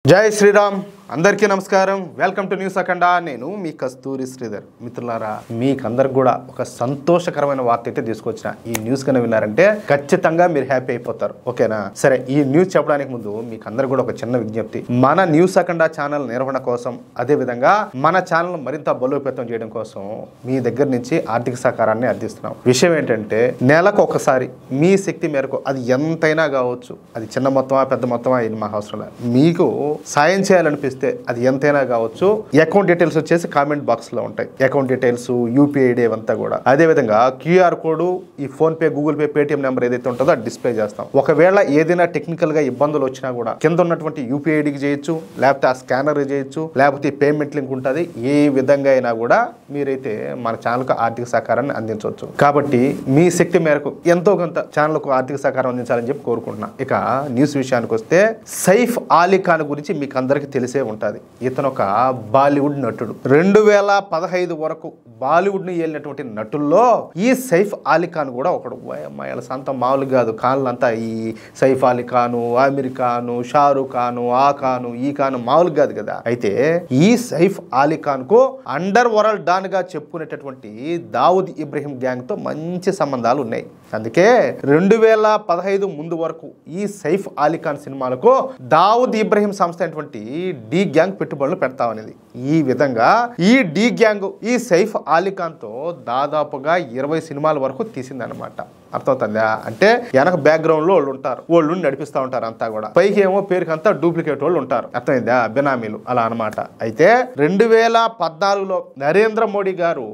జై శ్రీరామ్ అందరికీ నమస్కారం వెల్కమ్ టు న్యూస్ అఖండ నేను మీ కస్తూరి శ్రీధర్ మిత్రులారా మీకందరికి కూడా ఒక సంతోషకరమైన వార్త అయితే తీసుకొచ్చిన ఈ న్యూస్ కన్నా విన్నారంటే ఖచ్చితంగా మీరు హ్యాపీ అయిపోతారు ఓకేనా సరే ఈ న్యూస్ చెప్పడానికి ముందు మీకు అందరికి కూడా ఒక చిన్న విజ్ఞప్తి మన న్యూస్ అఖండ ఛానల్ నిర్వహణ కోసం అదే విధంగా మన ఛానల్ మరింత బలోపేతం చేయడం కోసం మీ దగ్గర నుంచి ఆర్థిక సహకారాన్ని అందిస్తున్నాం విషయం ఏంటంటే నెలకు ఒకసారి మీ శక్తి మేరకు అది ఎంతైనా కావచ్చు అది చిన్న మొత్తమా పెద్ద మొత్తమా ఇది మాకు అవసరం లేదు మీకు సాయం చేయాలనిపిస్తే అది ఎంతైనా కావచ్చు అకౌంట్ డీటెయిల్స్ వచ్చేసి కామెంట్ బాక్స్ లో ఉంటాయి అకౌంట్ డీటెయిల్స్ యూపీఐ ఐడి అంతా కూడా అదే విధంగా క్యూఆర్ కోడ్ ఈ phone pay Google pay Paytm number ఏదైతే ఉంటుందో అది డిస్ప్లే చేస్తాం ఒకవేళ ఏదైనా టెక్నికల్ గా ఇబ్బందులు వచ్చినా కూడా కింద ఉన్నటువంటి యూపీఐ ఐడికి చేయొచ్చు లేకపోతే ఆ స్కానర్ చేయొచ్చు లేకపోతే పేమెంట్ లింక్ ఉంటుంది ఏ విధంగా అయినా కూడా మీరైతే మన ఛానల్కు ఆర్థిక సహకారాన్ని అందించవచ్చు కాబట్టి మీ శక్తి మేరకు ఎంతో కొంత ఛానల్కు ఆర్థిక సహకారం అందించాలని చెప్పి కోరుకుంటున్నా ఇక న్యూస్ విషయానికి వస్తే సైఫ్ అలీ ఖాన్ గురించి మీకు అందరికీ తెలిసే ఉంటుంది ఇతను ఒక బాలీవుడ్ నటుడు 2015 వరకు బాలీవుడ్ ను ఏలినటువంటి నటుల్లో ఈ సైఫ్ అలీ ఖాన్ కూడా ఒకడు వీళ్ళ సొంత మామూలు కాదు ఖాన్లంతా ఈ సైఫ్ అలీ ఖాను ఆమిర్ ఖాను షారూక్ ఖాను ఆ ఖాను ఈ ఖాను మామూలు కాదు కదా అయితే ఈ సైఫ్ అలీ ఖాన్ కు అండర్ వరల్డ్ డాన్ గా చెప్పుకునేటటువంటి దావుద్ ఇబ్రహీం గ్యాంగ్ తో మంచి సంబంధాలు ఉన్నాయి అందుకే 2015 ముందు వరకు ఈ సైఫ్ అలీ ఖాన్ సినిమాలకు దావుద్ ఇబ్రహీం సంస్థ అయినటువంటి డి గ్యాంగ్ పెట్టుబడులు పెడతామనేది ఈ విధంగా ఈ డి గ్యాంగ్ ఈ సైఫ్ అలీ ఖాన్ తో దాదాపుగా 20 సినిమాల వరకు తీసిందనమాట అర్థమవుతుందా అంటే వెనక బ్యాక్గ్రౌండ్ లో వాళ్ళు ఉంటారు వాళ్ళు నడిపిస్తూ ఉంటారు అంతా కూడా పైకి ఏమో పేరుకి అంతా డూప్లికేట్ వాళ్ళు ఉంటారు అర్థమైందా బినామీలు అలా అనమాట అయితే 2014లో నరేంద్ర మోడీ గారు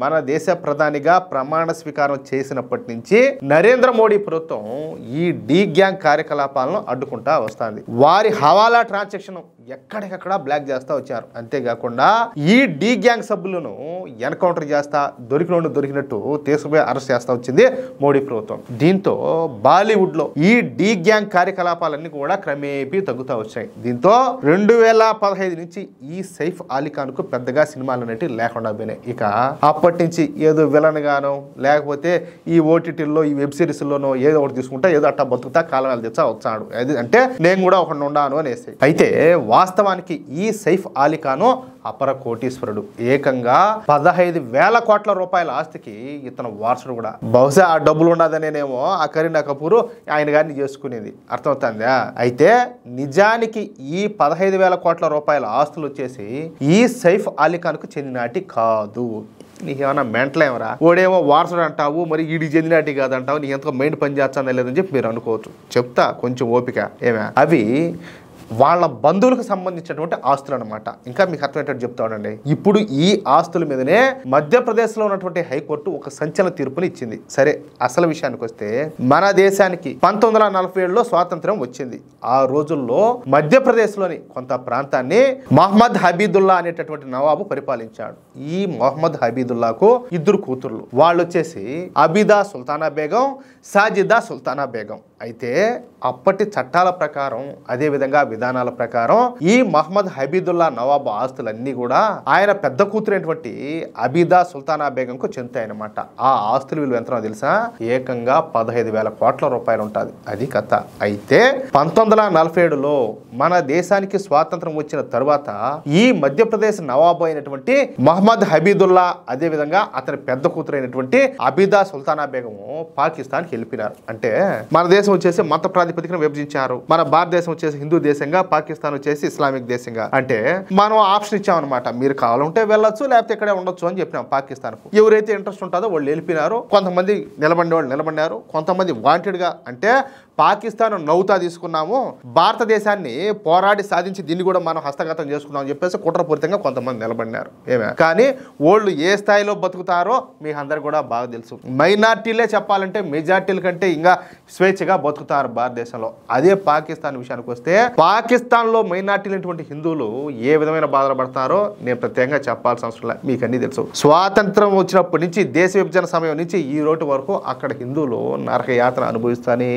మన దేశ ప్రధానిగా ప్రమాణ స్వీకారం చేసినప్పటి నుంచి నరేంద్ర మోడీ ప్రభుత్వం ఈ డి గ్యాంగ్ కార్యకలాపాలను అడ్డుకుంటా వస్తుంది వారి హవాలా ట్రాన్సాక్షన్ ఎక్కడికక్కడ బ్లాక్ చేస్తా వచ్చారు అంతేకాకుండా ఈ డి గ్యాంగ్ సభ్యులను ఎన్కౌంటర్ చేస్తా దొరికినట్టు తీసుకుపోయి అరెస్ట్ చేస్తా వచ్చింది మోడీ ప్రభుత్వం దీంతో బాలీవుడ్ లో ఈ డి గ్యాంగ్ కార్యకలాపాలన్నీ కూడా క్రమేపీ తగ్గుతా వచ్చాయి దీంతో 2015 నుంచి ఈ సైఫ్ అలీ ఖాన్ కు పెద్దగా సినిమాలు అనేవి లేకుండా పోయినాయి ఇక అప్పటి నుంచి ఏదో విలన్ గానో లేకపోతే ఈ ఓటీటీల్లో ఈ వెబ్ సిరీస్ లోనో ఏదో ఒకటి తీసుకుంటా ఏదో అట్టా బతుకుతా కాలం తెచ్చా వచ్చాడు అంటే నేను కూడా ఒకటి ఉండాను అనేసి అయితే వాస్తవానికి ఈ సైఫ్ అలీ ఖాన్ అపర కోటీశ్వరుడు ఏకంగా 15,000 కోట్ల రూపాయల ఆస్తికి ఇతను వారసుడు కూడా బహుశా ఆ డబ్బులు ఉండదనేనేమో ఆ కరీనా కపూర్ ఆయన గారిని చేసుకునేది అర్థమవుతుందా అయితే నిజానికి ఈ 15,000 కోట్ల రూపాయల ఆస్తులు వచ్చేసి ఈ సైఫ్ అలీ ఖాన్ కు చెందినాటి కాదు నీకేమన్నా మెంటలేమరా ఓడేమో వారసుడు అంటావు మరి వీడికి చెందినట్టు కాదంటావు నీ ఎంతగా మైండ్ పని చేస్తుందా లేదని చెప్పి మీరు అనుకోవచ్చు చెప్తా కొంచెం ఓపిక ఏమే అవి వాళ్ళ బంధువులకు సంబంధించినటువంటి ఆస్తులు అనమాట ఇంకా మీకు అర్థమయ్యేటట్టు చెప్తాడండి ఇప్పుడు ఈ ఆస్తుల మీదనే మధ్యప్రదేశ్లో ఉన్నటువంటి హైకోర్టు ఒక సంచలన తీర్పుని ఇచ్చింది సరే అసలు విషయానికి వస్తే మన దేశానికి 1947లో స్వాతంత్రం వచ్చింది ఆ రోజుల్లో మధ్యప్రదేశ్లోని కొంత ప్రాంతాన్ని మహమ్మద్ హబీదుల్లా అనేటటువంటి నవాబు పరిపాలించాడు ఈ మహమ్మద్ హబీదుల్లాకు 2 కూతుర్లు వాళ్ళు వచ్చేసి అబిదా సుల్తానా బేగం సాజిదా సుల్తానా బేగం అయితే అప్పటి చట్టాల ప్రకారం అదే విధంగా విధానాల ప్రకారం ఈ మహమ్మద్ హబీదుల్లా నవాబు ఆస్తులన్నీ కూడా ఆయన పెద్ద కూతురైనటువంటి అబిదా సుల్తానా బేగంకు చెందుతాయన్నమాట ఆ ఆస్తుల విలువ ఎంతో తెలుసా ఏకంగా 15,000 కోట్ల రూపాయలు ఉంటుంది అది కథ అయితే 1947లో మన దేశానికి స్వాతంత్రం వచ్చిన తరువాత ఈ మధ్యప్రదేశ్ నవాబు అయినటువంటి మహమ్మద్ హబీదుల్లా అదే విధంగా అతని పెద్ద కూతురైనటువంటి అబిదా సుల్తానా బేగము పాకిస్తాన్కి వెళ్ళిపోయినారు అంటే మన దేశం వచ్చేసి మత ప్రాతిపదికన విభజించారు మన భారతదేశం వచ్చేసి హిందూ దేశంగా పాకిస్తాన్ వచ్చేసి ఇస్లామిక్ దేశంగా అంటే మనం ఆప్షన్ ఇచ్చామన్నమాట మీరు కావాలంటే వెళ్ళొచ్చు లేకపోతే ఇక్కడే ఉండొచ్చు అని చెప్పినాం పాకిస్తాన్ కు ఎవరైతే ఇంట్రెస్ట్ ఉంటుందో వాళ్ళు వెళ్ళిపోయినారు కొంతమంది నిలబడిన వాళ్ళు నిలబడినారు కొంతమంది వాంటెడ్ గా అంటే పాకిస్తాన్ నౌతా తీసుకున్నాము భారతదేశాన్ని పోరాడి సాధించి దీన్ని కూడా మనం హస్తగతం చేసుకున్నాం అని చెప్పేసి కుట్రపూరితంగా కొంతమంది నిలబడినారు ఏమే కానీ వాళ్ళు ఏ స్థాయిలో బతుకుతారో మీకు అందరు కూడా బాగా తెలుసు మైనార్టీలే చెప్పాలంటే మెజార్టీల కంటే ఇంకా స్వేచ్ఛగా బతుకుతారు భారతదేశంలో అదే పాకిస్తాన్ విషయానికి వస్తే పాకిస్తాన్ లో మైనార్టీలైనటువంటి హిందువులు ఏ విధమైన బాధలు పడతారో నేను ప్రత్యేకంగా చెప్పాల్సిన అవసరం లేదు మీకు అన్ని తెలుసు స్వాతంత్రం వచ్చినప్పటి నుంచి దేశ విభజన సమయం నుంచి ఈ రోజు వరకు అక్కడ హిందువులు నరక యాత్ర అనుభవిస్తూనే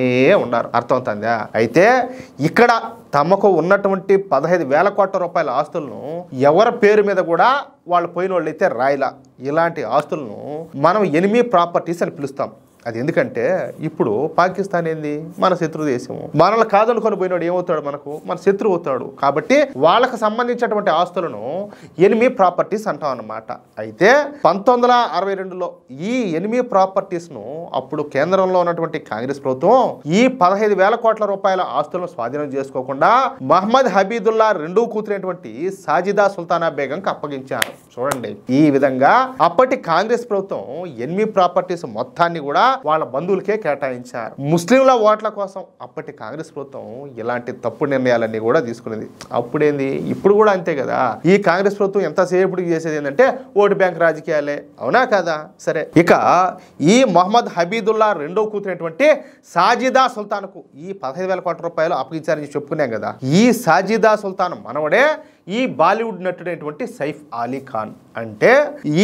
ఉన్నారు అర్థమవుతుందా అయితే ఇక్కడ తమకు ఉన్నటువంటి 15,000 కోట్ల రూపాయల ఆస్తులను ఎవరి పేరు మీద కూడా వాళ్ళు పోయిన వాళ్ళు అయితే రాయలా ఇలాంటి ఆస్తులను మనం ఎనిమీ ప్రాపర్టీస్ అని పిలుస్తాం అది ఎందుకంటే ఇప్పుడు పాకిస్తాన్ ఏంది మన శత్రు దేశము. మనల్ని కాదనుకొని పోయినాడు ఏమవుతాడు, మనకు మన శత్రువు అవుతాడు. కాబట్టి వాళ్ళకు సంబంధించినటువంటి ఆస్తులను ఎనిమీ ప్రాపర్టీస్ అంటాం అన్నమాట. అయితే 1962లో ఈ ఎనిమీ ప్రాపర్టీస్ ను అప్పుడు కేంద్రంలో ఉన్నటువంటి కాంగ్రెస్ ప్రభుత్వం ఈ 15,000 కోట్ల రూపాయల ఆస్తులను స్వాధీనం చేసుకోకుండా మహమ్మద్ హబీదుల్లా రెండో కూతురైనటువంటి సాజిదా సుల్తానా బేగంకి అప్పగించారు. చూడండి, ఈ విధంగా అప్పటి కాంగ్రెస్ ప్రభుత్వం ఎనిమీ ప్రాపర్టీస్ మొత్తాన్ని కూడా వాళ్ళ బంధువులకే కేటాయించారు. ముస్లింల ఓట్ల కోసం అప్పటి కాంగ్రెస్ ప్రభుత్వం ఇలాంటి తప్పుడు నిర్ణయాలన్నీ కూడా తీసుకునేది. అప్పుడేంది, ఇప్పుడు కూడా అంతే కదా. ఈ కాంగ్రెస్ ప్రభుత్వం ఎంతసేపు చేసేది ఏంటంటే ఓటు బ్యాంక్ రాజకీయాలే, అవునా కదా. సరే, ఇక ఈ మొహమ్మద్ హబీదుల్లా రెండో కూతురైనటువంటి సాజిదా సుల్తాన్కు ఈ 15,000 కోట్ల రూపాయలు అప్పగించారని చెప్పుకున్నాం కదా. ఈ సాజిదా సుల్తాన్ మనవడే ఈ బాలీవుడ్ నటుడైనటువంటి సైఫ్ అలీ ఖాన్. అంటే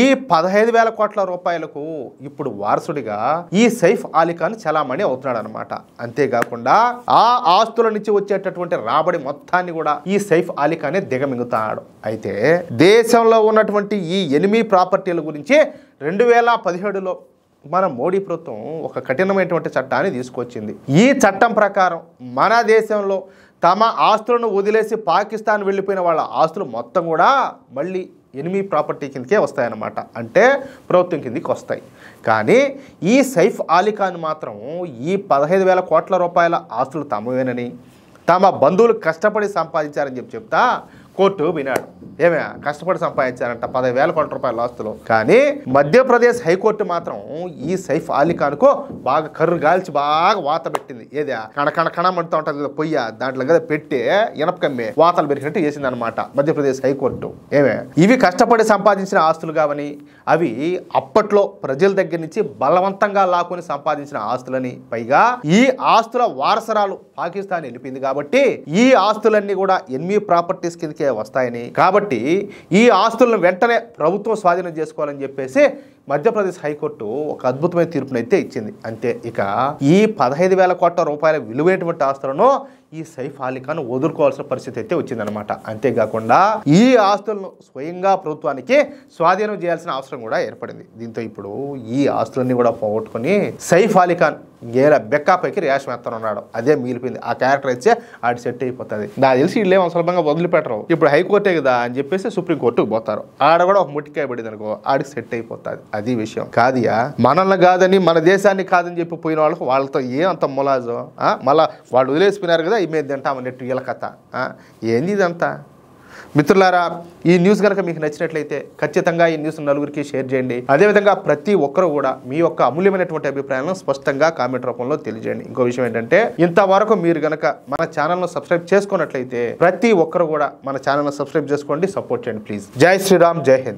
ఈ 15,000 కోట్ల రూపాయలకు ఇప్పుడు వారసుడిగా ఈ సైఫ్ అలీ ఖాన్ చలామణి అవుతున్నాడు అనమాట. అంతేకాకుండా ఆ ఆస్తుల నుంచి వచ్చేటటువంటి రాబడి మొత్తాన్ని కూడా ఈ సైఫ్ అలీ ఖానే దిగమింగుతాడు. అయితే దేశంలో ఉన్నటువంటి ఈ ఎనిమీ ప్రాపర్టీల గురించి 2017లో మన మోడీ ప్రభుత్వం ఒక కఠినమైనటువంటి చట్టాన్ని తీసుకొచ్చింది. ఈ చట్టం ప్రకారం మన దేశంలో తమ ఆస్తులను వదిలేసి పాకిస్తాన్ వెళ్ళిపోయిన వాళ్ళ ఆస్తులు మొత్తం కూడా మళ్ళీ ఎనిమీ ప్రాపర్టీ కిందకే వస్తాయన్నమాట. అంటే ప్రభుత్వం కిందకి వస్తాయి. కానీ ఈ సైఫ్ అలీ ఖాన్ మాత్రం ఈ 15,000 కోట్ల రూపాయల ఆస్తులు తమవేనని, తమ బంధువులు కష్టపడి సంపాదించారని చెప్తా కోర్టు వినాడు. ఏమే కష్టపడి సంపాదించారంట 10,000 కోట్ల రూపాయల ఆస్తులు. కానీ మధ్యప్రదేశ్ హైకోర్టు మాత్రం ఈ సైఫ్ అలీ ఖాన్కు బాగా కర్రు గాల్చి బాగా వాత పెట్టింది. ఏదా కణమంటూ ఉంటుంది పొయ్య, దాంట్లో కదా పెట్టి ఇనపకమ్మే వాతలు పెరిగినట్టు చేసింది అనమాట మధ్యప్రదేశ్ హైకోర్టు. ఏమే ఇవి కష్టపడి సంపాదించిన ఆస్తులు కావని, అవి అప్పట్లో ప్రజల దగ్గర నుంచి బలవంతంగా లాక్కుని సంపాదించిన ఆస్తులని, పైగా ఈ ఆస్తుల వారసరాలు పాకిస్తాన్ వెళ్ళిపోయింది కాబట్టి ఈ ఆస్తులన్నీ కూడా ఎనిమీ ప్రాపర్టీస్ కిందకే వస్తాయని, కాబట్టి ఈ ఆస్తులను వెంటనే ప్రభుత్వం స్వాధీనం చేసుకోవాలని చెప్పేసి మధ్యప్రదేశ్ హైకోర్టు ఒక అద్భుతమైన తీర్పునైతే ఇచ్చింది. అంతే, ఇక ఈ 15,000 కోట్ల రూపాయల విలువైనటువంటి ఆస్తులను ఈ సైఫ్ అలీ ఖాన్ వదులుకోవాల్సిన పరిస్థితి అయితే వచ్చిందనమాట. అంతేకాకుండా ఈ ఆస్తులను స్వయంగా ప్రభుత్వానికి స్వాధీనం చేయాల్సిన అవసరం కూడా ఏర్పడింది. దీంతో ఇప్పుడు ఈ ఆస్తులన్నీ కూడా పోగొట్టుకుని సైఫ్ అలీ ఖాన్ గేల బెక్కాపైకి రేషన్ ఎత్తనున్నాడు. అదే మిగిలిపోయింది. ఆ క్యారెక్టర్ ఇచ్చే ఆడి సెట్ అయిపోతుంది. నాకు తెలిసి వీళ్ళేమో సులభంగా వదిలిపెట్టరు. ఇప్పుడు హైకోర్టే కదా అని చెప్పేసి సుప్రీంకోర్టుకు పోతారు. ఆడ కూడా ఒక ముట్టికాయ పడింది అనుకో, ఆడికి సెట్ అయిపోతుంది. అది విషయం కాదియా. మనల్ని కాదని, మన దేశాన్ని కాదని చెప్పి పోయిన వాళ్ళకు వాళ్ళతో ఏమంత మొలాజో, మళ్ళా వాళ్ళు వదిలేసిపోయినారు కదా ఇమేది తింటామన్నట్టు వీళ్ళ కథ. ఏంది ఇదంతా? మిత్రులారా, ఈ న్యూస్ కనుక మీకు నచ్చినట్లయితే ఖచ్చితంగా ఈ న్యూస్ నలుగురికి షేర్ చేయండి. అదేవిధంగా ప్రతి ఒక్కరు కూడా మీ యొక్క అమూల్యమైనటువంటి అభిప్రాయాలను స్పష్టంగా కామెంట్ రూపంలో తెలియజేయండి. ఇంకో విషయం ఏంటంటే, ఇంతవరకు మీరు గనక మన ఛానల్ను సబ్స్క్రైబ్ చేసుకున్నట్లయితే ప్రతి ఒక్కరు కూడా మన ఛానల్ను సబ్స్క్రైబ్ చేసుకోండి, సపోర్ట్ చేయండి ప్లీజ్. జై శ్రీరామ్, జై హింద్.